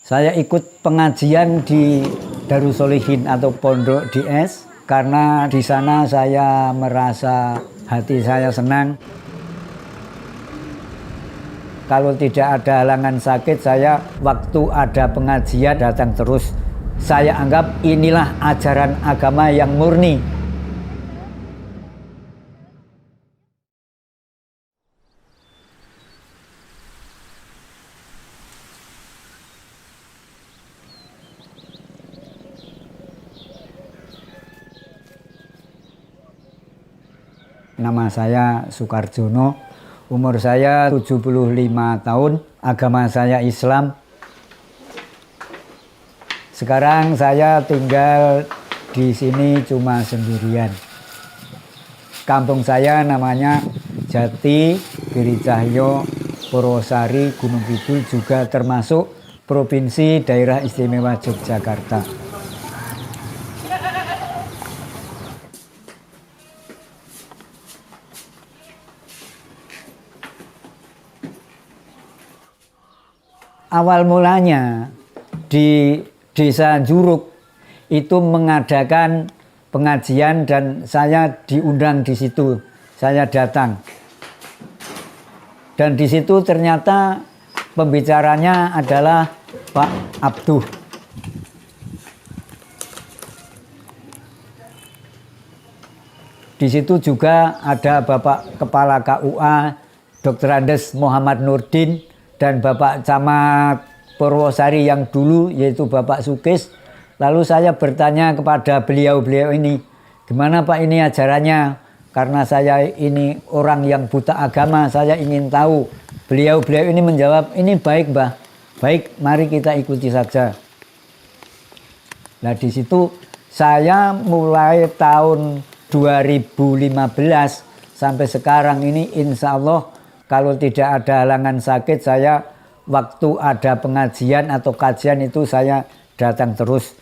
Saya ikut pengajian di Darussolihin atau Pondok DS karena di sana saya merasa hati saya senang. Kalau tidak ada halangan sakit, saya waktu ada pengajian datang terus. Saya anggap inilah ajaran agama yang murni. Nama saya Sukarjono, umur saya 75 tahun, agama saya Islam. Sekarang saya tinggal di sini cuma sendirian. Kampung saya namanya Jati, Giricahyo, Purwosari, Gunung Kidul, juga termasuk Provinsi Daerah Istimewa Yogyakarta. Awal mulanya di Desa Juruk itu mengadakan pengajian dan saya diundang di situ. Saya datang. Dan di situ ternyata pembicaranya adalah Pak Abduh. Di situ juga ada Bapak Kepala KUA Dr. Andes Muhammad Nurdin dan Bapak Camat Purwosari yang dulu, yaitu Bapak Sukis. Lalu saya bertanya kepada beliau-beliau ini, gimana Pak ini ajarannya? Karena saya ini orang yang buta agama, saya ingin tahu. Beliau-beliau ini menjawab, ini baik Mbah, baik, mari kita ikuti saja. Nah di situ saya mulai tahun 2015 sampai sekarang ini insya Allah, kalau tidak ada halangan sakit, saya waktu ada pengajian atau kajian itu saya datang terus.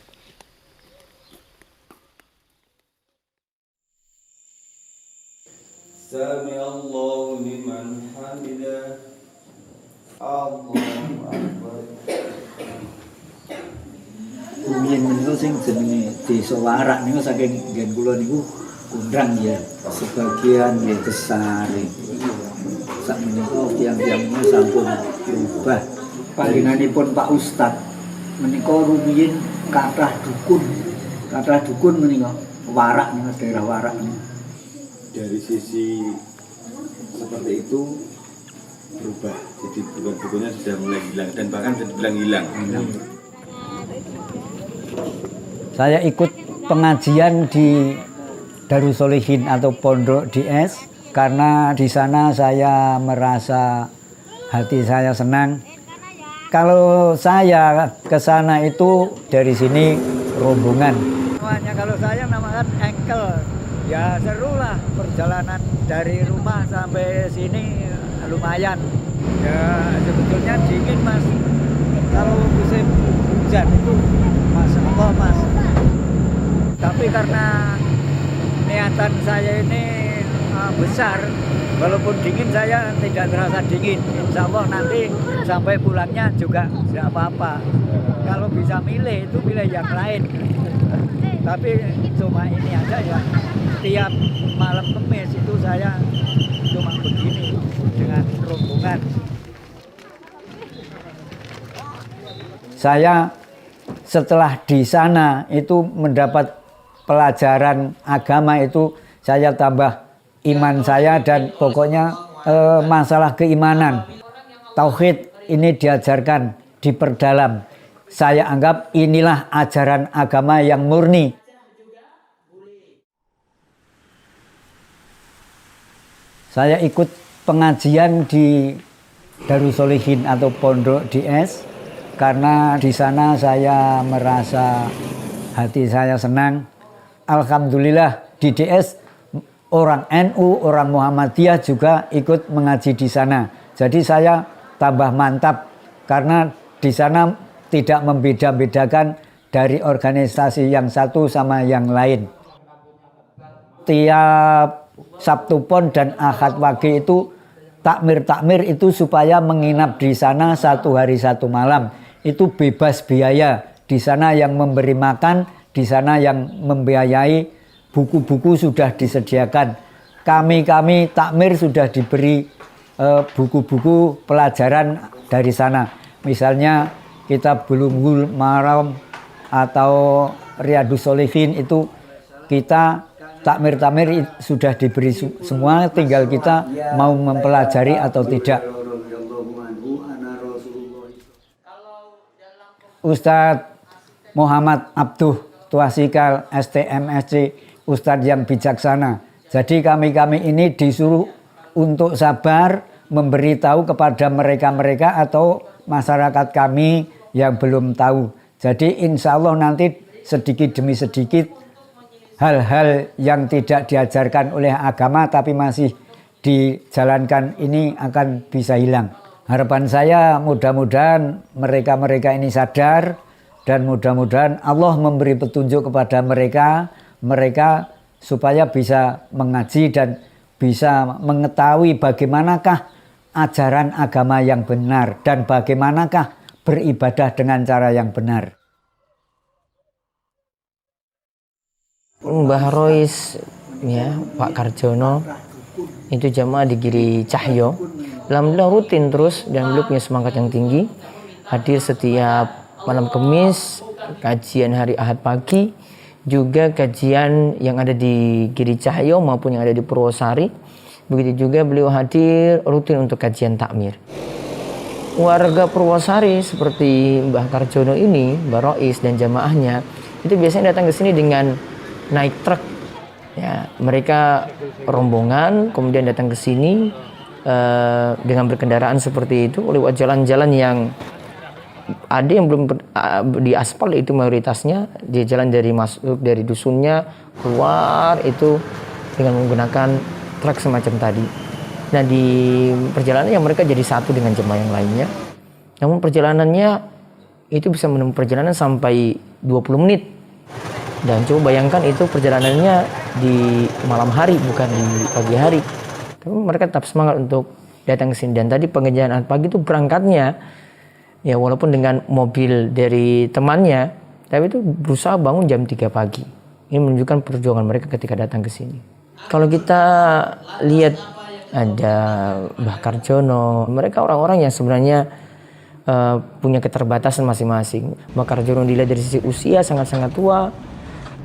Sami Allahu liman hamidah. Allahu akbar. Rumiyin menika sing jenenge Desa Warak niku saking nggen kula niku kundang ya. Sebagian ya Kesari. Sak menika tiang-tiangnya sampun berubah. Panjenenganipun Pak Ustadz menika rumiyin kathah dukun. Kathah dukun menika Warak niku daerah Warak niku. Dari sisi seperti itu berubah, jadi bukan-bukannya sudah mulai hilang dan bahkan sudah dibilang hilang. Saya ikut pengajian di Darussolihin atau Pondok DS karena di sana saya merasa hati saya senang. Kalau saya ke sana itu dari sini rombongan. Namanya kalau saya namakan engkel. Ya seru lah perjalanan dari rumah sampai sini lumayan. Ya sebetulnya dingin Mas. Kalau musim hujan itu Masya Allah Mas. Tapi karena niatan saya ini besar, walaupun dingin saya tidak terasa dingin. Insya Allah nanti sampai pulangnya juga tidak apa-apa. Kalau bisa milih itu pilih yang lain. Tapi cuma ini aja ya, tiap malam Kemis itu saya cuma begini dengan rombongan. Saya setelah di sana itu mendapat pelajaran agama itu, saya tambah iman saya dan pokoknya masalah keimanan. Tauhid ini diajarkan, diperdalam. Saya anggap inilah ajaran agama yang murni. Saya ikut pengajian di Darussolihin atau Pondok DS karena di sana saya merasa hati saya senang. Alhamdulillah di DS orang NU, orang Muhammadiyah juga ikut mengaji di sana. Jadi saya tambah mantap karena di sana tidak membeda-bedakan dari organisasi yang satu sama yang lain. Tiap Sabtu Pon dan Ahad Wage itu takmir itu supaya menginap di sana 1 hari 1 malam. itu bebas biaya. Di sana yang memberi makan, di sana yang membiayai, buku-buku sudah disediakan. Kami takmir sudah diberi buku-buku pelajaran dari sana. Misalnya kitab Bulughul Maram atau Riyadhus Shalihin itu kita takmir sudah diberi semua, tinggal kita mau mempelajari atau tidak. Ustadz Muhammad Abduh Tuasikal STMSC, Ustadz yang bijaksana. Jadi kami ini disuruh untuk sabar memberitahu kepada mereka-mereka atau masyarakat kami yang belum tahu. Jadi insya Allah nanti sedikit demi sedikit hal-hal yang tidak diajarkan oleh agama tapi masih dijalankan ini akan bisa hilang. Harapan saya mudah-mudahan mereka-mereka ini sadar dan mudah-mudahan Allah memberi petunjuk kepada mereka supaya bisa mengaji dan bisa mengetahui bagaimanakah ajaran agama yang benar dan bagaimanakah beribadah dengan cara yang benar. Mbah Rois, ya, Pak Karjono, itu jamaah di Giri Cahyo. Alhamdulillah rutin terus dan beliau punya semangat yang tinggi. Hadir setiap malam Kamis, kajian hari Ahad pagi, juga kajian yang ada di Giri Cahyo maupun yang ada di Purwosari. Begitu juga beliau hadir rutin untuk kajian takmir. Warga Purwosari seperti Mbah Karjono ini, Mbah Rois dan jamaahnya itu biasanya datang ke sini dengan naik truk. Ya, mereka rombongan kemudian datang ke sini dengan berkendaraan seperti itu lewat jalan-jalan yang ada yang belum di aspal, itu mayoritasnya di jalan dari masuk dari dusunnya keluar itu dengan menggunakan truk semacam tadi. Nah, di perjalanannya mereka jadi satu dengan jemaah yang lainnya. Namun perjalanannya itu bisa menempuh perjalanan sampai 20 menit. Dan coba bayangkan itu perjalanannya di malam hari bukan di pagi hari. Tapi mereka tetap semangat untuk datang ke sini. Dan tadi pengajian pagi itu berangkatnya ya walaupun dengan mobil dari temannya, tapi itu berusaha bangun jam 3 pagi. Ini menunjukkan perjuangan mereka ketika datang ke sini. Kalau kita lihat ada Mbah Karjono, mereka orang-orang yang sebenarnya punya keterbatasan masing-masing. Mbah Karjono dilihat dari sisi usia sangat-sangat tua,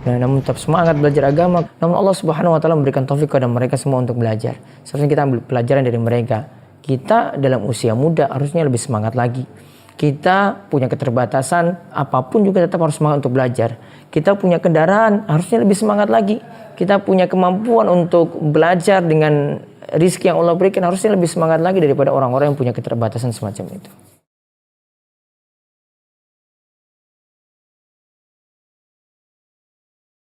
namun tetap semangat belajar agama. Namun Allah Subhanahu wa taala memberikan taufik kepada mereka semua untuk belajar. Seharusnya kita ambil pelajaran dari mereka. Kita dalam usia muda harusnya lebih semangat lagi. Kita punya keterbatasan, apapun juga tetap harus semangat untuk belajar. Kita punya kendaraan, harusnya lebih semangat lagi. Kita punya kemampuan untuk belajar dengan rezeki yang Allah berikan, harusnya lebih semangat lagi daripada orang-orang yang punya keterbatasan semacam itu.